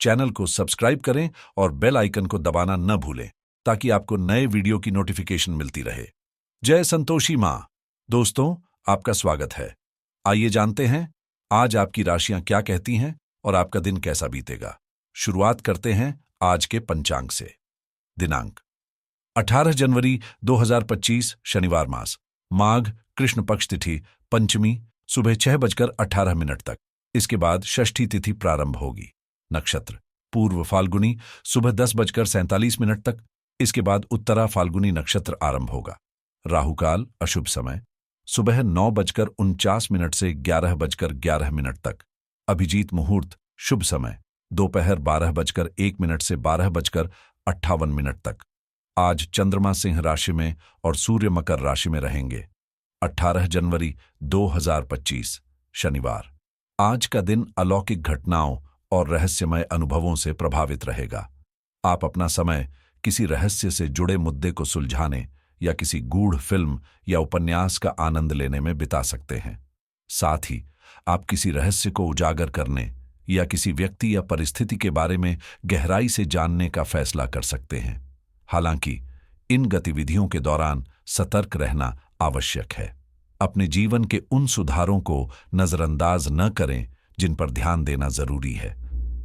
Channel को subscribe करें और बेल आइकन को दबाना न भूलें ताकि आपको नए वीडियो की नोटिफिकेशन मिलती रहे। जय संतोषी माँ। दोस्तों, आपका स्वागत है। आइए जानते हैं आज आपकी राशियां क्या कहती हैं और आपका दिन कैसा बीतेगा। शुरुआत करते हैं आज के पंचांग से। दिनांक 18 जनवरी 2025 शनिवार, मास माघ, कृष्ण पक्ष, तिथि पंचमी, सुबह 6:18 तक। इसके बाद षष्ठी तिथि प्रारंभ होगी। नक्षत्र पूर्व फाल्गुनी, सुबह 10:47 तक। इसके बाद उत्तरा फाल्गुनी नक्षत्र आरंभ होगा। राहुकाल अशुभ समय सुबह 9:49 से 11:11 तक। अभिजीत मुहूर्त शुभ समय दोपहर 12:01 से 12:58 तक। आज चंद्रमा सिंह राशि में और सूर्य मकर राशि में रहेंगे। 18 जनवरी 2025 शनिवार। आज का दिन अलौकिक घटनाओं और रहस्यमय अनुभवों से प्रभावित रहेगा। आप अपना समय किसी रहस्य से जुड़े मुद्दे को सुलझाने या किसी गूढ़ फिल्म या उपन्यास का आनंद लेने में बिता सकते हैं। साथ ही आप किसी रहस्य को उजागर करने या किसी व्यक्ति या परिस्थिति के बारे में गहराई से जानने का फैसला कर सकते हैं। हालांकि इन गतिविधियों के दौरान सतर्क रहना आवश्यक है। अपने जीवन के उन सुधारों को नजरअंदाज न करें जिन पर ध्यान देना जरूरी है।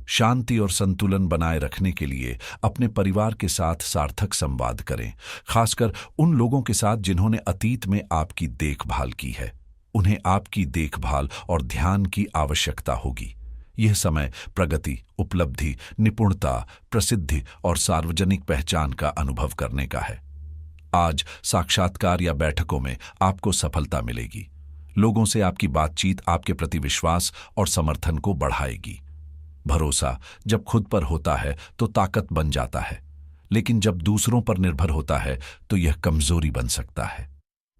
शांति और संतुलन बनाए रखने के लिए अपने परिवार के साथ सार्थक संवाद करें, खासकर उन लोगों के साथ जिन्होंने अतीत में आपकी देखभाल की है। उन्हें आपकी देखभाल और ध्यान की आवश्यकता होगी। यह समय प्रगति, उपलब्धि, निपुणता, प्रसिद्धि और सार्वजनिक पहचान का अनुभव करने का है। आज साक्षात्कार या बैठकों में आपको सफलता मिलेगी। लोगों से आपकी बातचीत आपके प्रति विश्वास और समर्थन को बढ़ाएगी। भरोसा जब खुद पर होता है तो ताकत बन जाता है, लेकिन जब दूसरों पर निर्भर होता है तो यह कमजोरी बन सकता है।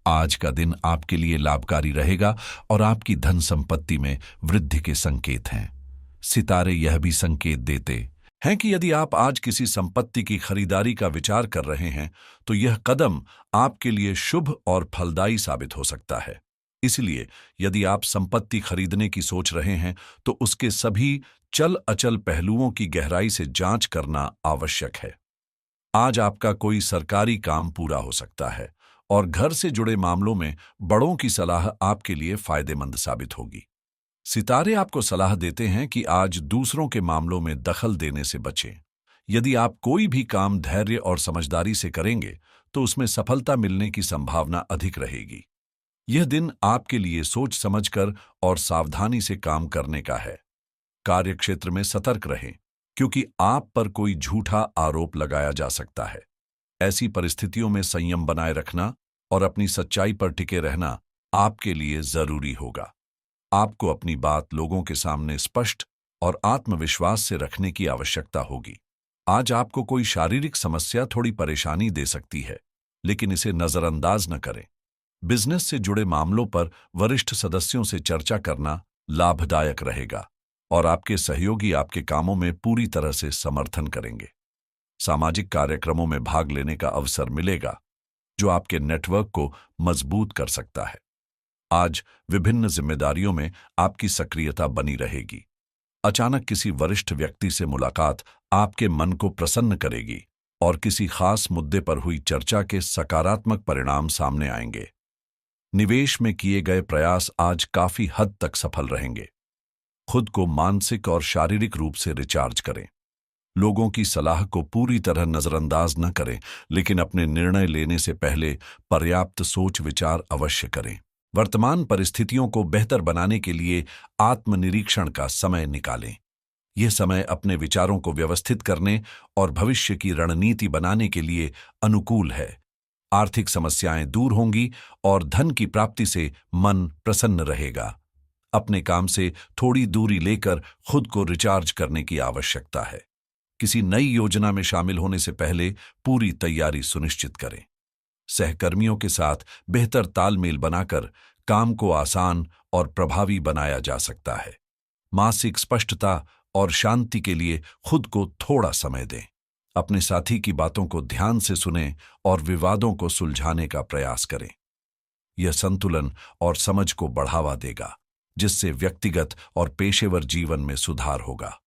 आज का दिन आपके लिए लाभकारी रहेगा और आपकी धन संपत्ति में वृद्धि के संकेत हैं। सितारे यह भी संकेत देते हैं कि यदि आप आज किसी संपत्ति की खरीदारी का विचार कर रहे हैं तो यह कदम आपके लिए शुभ और फलदायी साबित हो सकता है। इसलिए यदि आप संपत्ति खरीदने की सोच रहे हैं तो उसके सभी चल अचल पहलुओं की गहराई से जांच करना आवश्यक है। आज आपका कोई सरकारी काम पूरा हो सकता है और घर से जुड़े मामलों में बड़ों की सलाह आपके लिए फायदेमंद साबित होगी। सितारे आपको सलाह देते हैं कि आज दूसरों के मामलों में दखल देने से बचें। यदि आप कोई भी काम धैर्य और समझदारी से करेंगे तो उसमें सफलता मिलने की संभावना अधिक रहेगी। यह दिन आपके लिए सोच समझकर और सावधानी से काम करने का है। कार्यक्षेत्र में सतर्क रहें, क्योंकि आप पर कोई झूठा आरोप लगाया जा सकता है। ऐसी परिस्थितियों में संयम बनाए रखना और अपनी सच्चाई पर टिके रहना आपके लिए जरूरी होगा। आपको अपनी बात लोगों के सामने स्पष्ट और आत्मविश्वास से रखने की आवश्यकता होगी। आज आपको कोई शारीरिक समस्या थोड़ी परेशानी दे सकती है, लेकिन इसे नजरअंदाज न करें। बिजनेस से जुड़े मामलों पर वरिष्ठ सदस्यों से चर्चा करना लाभदायक रहेगा और आपके सहयोगी आपके कामों में पूरी तरह से समर्थन करेंगे। सामाजिक कार्यक्रमों में भाग लेने का अवसर मिलेगा, जो आपके नेटवर्क को मजबूत कर सकता है। आज विभिन्न जिम्मेदारियों में आपकी सक्रियता बनी रहेगी। अचानक किसी वरिष्ठ व्यक्ति से मुलाकात आपके मन को प्रसन्न करेगी और किसी खास मुद्दे पर हुई चर्चा के सकारात्मक परिणाम सामने आएंगे। निवेश में किए गए प्रयास आज काफी हद तक सफल रहेंगे। खुद को मानसिक और शारीरिक रूप से रिचार्ज करें। लोगों की सलाह को पूरी तरह नजरअंदाज न करें, लेकिन अपने निर्णय लेने से पहले पर्याप्त सोच विचार अवश्य करें। वर्तमान परिस्थितियों को बेहतर बनाने के लिए आत्मनिरीक्षण का समय निकालें। यह समय अपने विचारों को व्यवस्थित करने और भविष्य की रणनीति बनाने के लिए अनुकूल है। आर्थिक समस्याएं दूर होंगी और धन की प्राप्ति से मन प्रसन्न रहेगा। अपने काम से थोड़ी दूरी लेकर खुद को रिचार्ज करने की आवश्यकता है। किसी नई योजना में शामिल होने से पहले पूरी तैयारी सुनिश्चित करें। सहकर्मियों के साथ बेहतर तालमेल बनाकर काम को आसान और प्रभावी बनाया जा सकता है। मानसिक स्पष्टता और शांति के लिए खुद को थोड़ा समय दें। अपने साथी की बातों को ध्यान से सुनें और विवादों को सुलझाने का प्रयास करें। यह संतुलन और समझ को बढ़ावा देगा, जिससे व्यक्तिगत और पेशेवर जीवन में सुधार होगा।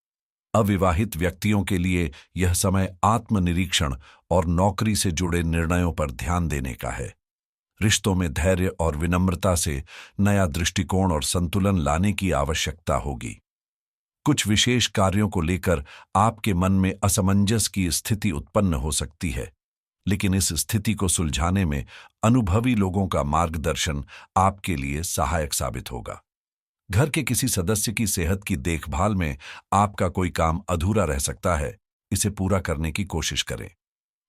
अविवाहित व्यक्तियों के लिए यह समय आत्मनिरीक्षण और नौकरी से जुड़े निर्णयों पर ध्यान देने का है। रिश्तों में धैर्य और विनम्रता से नया दृष्टिकोण और संतुलन लाने की आवश्यकता होगी। कुछ विशेष कार्यों को लेकर आपके मन में असमंजस की स्थिति उत्पन्न हो सकती है, लेकिन इस स्थिति को सुलझाने में अनुभवी लोगों का मार्गदर्शन आपके लिए सहायक साबित होगा। घर के किसी सदस्य की सेहत की देखभाल में आपका कोई काम अधूरा रह सकता है, इसे पूरा करने की कोशिश करें।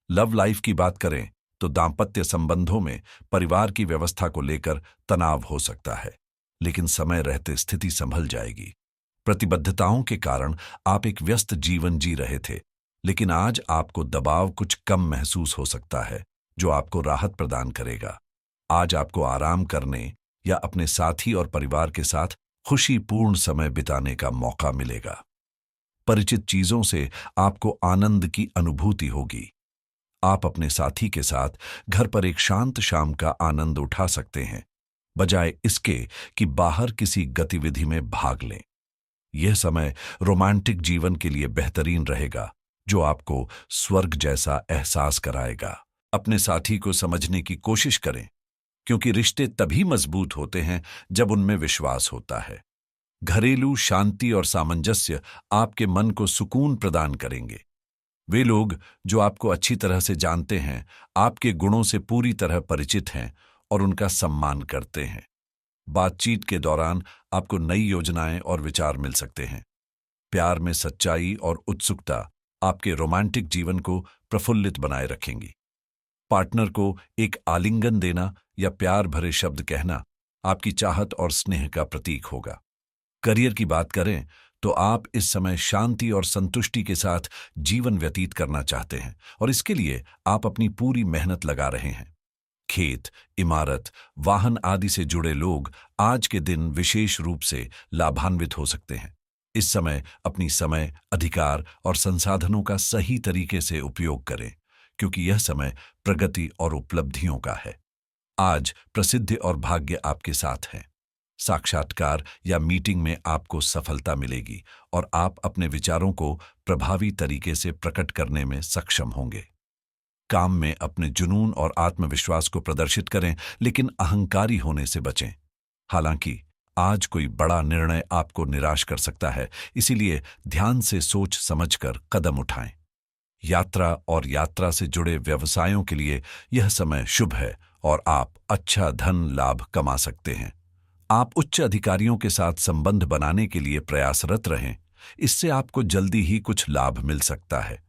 लव लाइफ की बात करें तो दांपत्य संबंधों में परिवार की व्यवस्था को लेकर तनाव हो सकता है, लेकिन समय रहते स्थिति संभल जाएगी। प्रतिबद्धताओं के कारण आप एक व्यस्त जीवन जी रहे थे, लेकिन आज आपको दबाव कुछ कम महसूस हो सकता है, जो आपको राहत प्रदान करेगा। आज आपको आराम करने या अपने साथी और परिवार के साथ खुशीपूर्ण समय बिताने का मौका मिलेगा। परिचित चीजों से आपको आनंद की अनुभूति होगी। आप अपने साथी के साथ घर पर एक शांत शाम का आनंद उठा सकते हैं, बजाय इसके कि बाहर किसी गतिविधि में भाग लें। यह समय रोमांटिक जीवन के लिए बेहतरीन रहेगा, जो आपको स्वर्ग जैसा एहसास कराएगा। अपने साथी को समझने की कोशिश करें, क्योंकि रिश्ते तभी मजबूत होते हैं जब उनमें विश्वास होता है। घरेलू शांति और सामंजस्य आपके मन को सुकून प्रदान करेंगे। वे लोग जो आपको अच्छी तरह से जानते हैं, आपके गुणों से पूरी तरह परिचित हैं और उनका सम्मान करते हैं। बातचीत के दौरान आपको नई योजनाएं और विचार मिल सकते हैं। प्यार में सच्चाई और उत्सुकता आपके रोमांटिक जीवन को प्रफुल्लित बनाए रखेंगी। पार्टनर को एक आलिंगन देना या प्यार भरे शब्द कहना आपकी चाहत और स्नेह का प्रतीक होगा। करियर की बात करें तो आप इस समय शांति और संतुष्टि के साथ जीवन व्यतीत करना चाहते हैं और इसके लिए आप अपनी पूरी मेहनत लगा रहे हैं। खेत, इमारत, वाहन आदि से जुड़े लोग आज के दिन विशेष रूप से लाभान्वित हो सकते हैं। इस समय अपनी समय, अधिकार और संसाधनों का सही तरीके से उपयोग करें, क्योंकि यह समय प्रगति और उपलब्धियों का है। आज प्रसिद्धि और भाग्य आपके साथ हैं। साक्षात्कार या मीटिंग में आपको सफलता मिलेगी और आप अपने विचारों को प्रभावी तरीके से प्रकट करने में सक्षम होंगे। काम में अपने जुनून और आत्मविश्वास को प्रदर्शित करें, लेकिन अहंकारी होने से बचें। हालांकि आज कोई बड़ा निर्णय आपको निराश कर सकता है, इसीलिए ध्यान से सोच समझकर कदम उठाएं। यात्रा और यात्रा से जुड़े व्यवसायों के लिए यह समय शुभ है और आप अच्छा धन लाभ कमा सकते हैं। आप उच्च अधिकारियों के साथ संबंध बनाने के लिए प्रयासरत रहें, इससे आपको जल्दी ही कुछ लाभ मिल सकता है।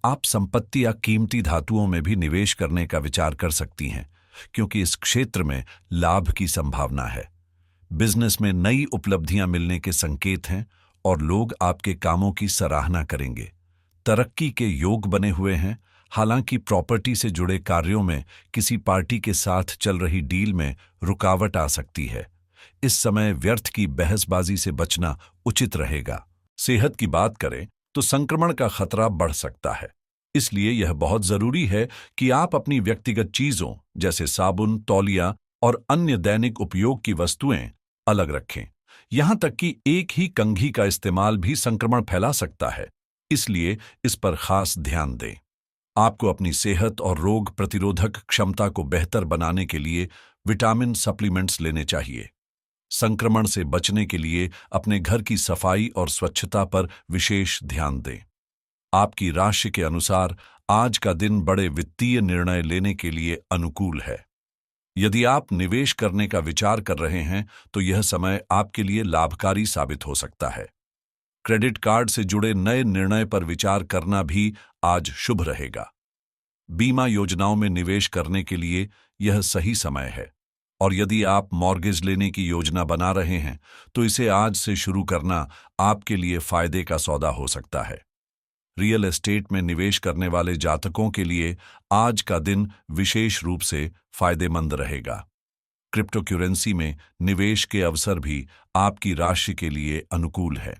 आप संपत्ति या कीमती धातुओं में भी निवेश करने का विचार कर सकती हैं, क्योंकि इस क्षेत्र में लाभ की संभावना है। बिजनेस में नई उपलब्धियां मिलने के संकेत हैं और लोग आपके कामों की सराहना करेंगे। तरक्की के योग बने हुए हैं। हालांकि प्रॉपर्टी से जुड़े कार्यों में किसी पार्टी के साथ चल रही डील में रुकावट आ सकती है। इस समय व्यर्थ की बहसबाजी से बचना उचित रहेगा। सेहत की बात करें तो संक्रमण का खतरा बढ़ सकता है, इसलिए यह बहुत जरूरी है कि आप अपनी व्यक्तिगत चीजों जैसे साबुन, तौलिया और अन्य दैनिक उपयोग की वस्तुएं अलग रखें। यहां तक कि एक ही कंघी का इस्तेमाल भी संक्रमण फैला सकता है, इसलिए इस पर खास ध्यान दें। आपको अपनी सेहत और रोग प्रतिरोधक क्षमता को बेहतर बनाने के लिए विटामिन सप्लीमेंट्स लेने चाहिए। संक्रमण से बचने के लिए अपने घर की सफाई और स्वच्छता पर विशेष ध्यान दें। आपकी राशि के अनुसार आज का दिन बड़े वित्तीय निर्णय लेने के लिए अनुकूल है। यदि आप निवेश करने का विचार कर रहे हैं तो यह समय आपके लिए लाभकारी साबित हो सकता है। क्रेडिट कार्ड से जुड़े नए निर्णय पर विचार करना भी आज शुभ रहेगा। बीमा योजनाओं में निवेश करने के लिए यह सही समय है, और यदि आप मॉर्गेज लेने की योजना बना रहे हैं तो इसे आज से शुरू करना आपके लिए फायदे का सौदा हो सकता है। रियल एस्टेट में निवेश करने वाले जातकों के लिए आज का दिन विशेष रूप से फायदेमंद रहेगा। क्रिप्टो करेंसी में निवेश के अवसर भी आपकी राशि के लिए अनुकूल है।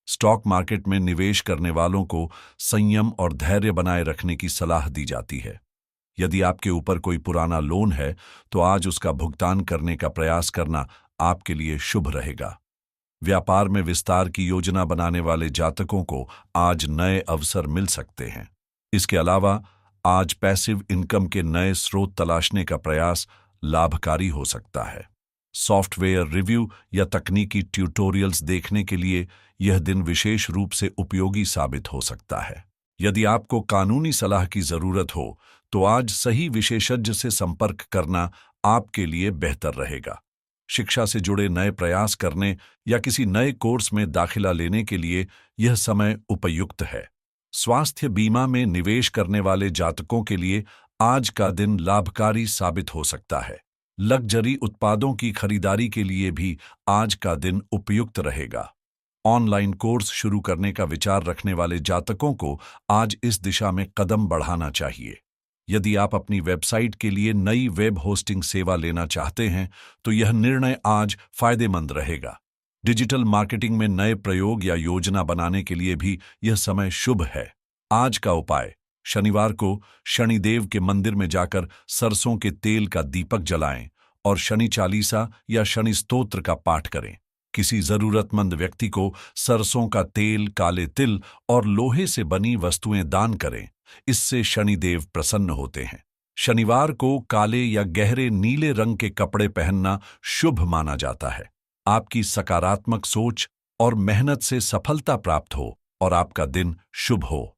स्टॉक मार्केट में निवेश करने वालों को संयम और धैर्य बनाए रखने की सलाह दी जाती है। यदि आपके ऊपर कोई पुराना लोन है तो आज उसका भुगतान करने का प्रयास करना आपके लिए शुभ रहेगा। व्यापार में विस्तार की योजना बनाने वाले जातकों को आज नए अवसर मिल सकते हैं। इसके अलावा आज पैसिव इनकम के नए स्रोत तलाशने का प्रयास लाभकारी हो सकता है। सॉफ्टवेयर रिव्यू या तकनीकी ट्यूटोरियल्स देखने के लिए यह दिन विशेष रूप से उपयोगी साबित हो सकता है। यदि आपको कानूनी सलाह की जरूरत हो तो आज सही विशेषज्ञ से संपर्क करना आपके लिए बेहतर रहेगा। शिक्षा से जुड़े नए प्रयास करने या किसी नए कोर्स में दाखिला लेने के लिए यह समय उपयुक्त है। स्वास्थ्य बीमा में निवेश करने वाले जातकों के लिए आज का दिन लाभकारी साबित हो सकता है। लग्जरी उत्पादों की खरीदारी के लिए भी आज का दिन उपयुक्त रहेगा। ऑनलाइन कोर्स शुरू करने का विचार रखने वाले जातकों को आज इस दिशा में कदम बढ़ाना चाहिए। यदि आप अपनी वेबसाइट के लिए नई वेब होस्टिंग सेवा लेना चाहते हैं तो यह निर्णय आज फायदेमंद रहेगा। डिजिटल मार्केटिंग में नए प्रयोग या योजना बनाने के लिए भी यह समय शुभ है। आज का उपाय: शनिवार को शनिदेव के मंदिर में जाकर सरसों के तेल का दीपक जलाएं और शनि चालीसा या शनि स्तोत्र का पाठ करें। किसी जरूरतमंद व्यक्ति को सरसों का तेल, काले तिल और लोहे से बनी वस्तुएं दान करें। इससे शनिदेव प्रसन्न होते हैं। शनिवार को काले या गहरे नीले रंग के कपड़े पहनना शुभ माना जाता है। आपकी सकारात्मक सोच और मेहनत से सफलता प्राप्त हो और आपका दिन शुभ हो।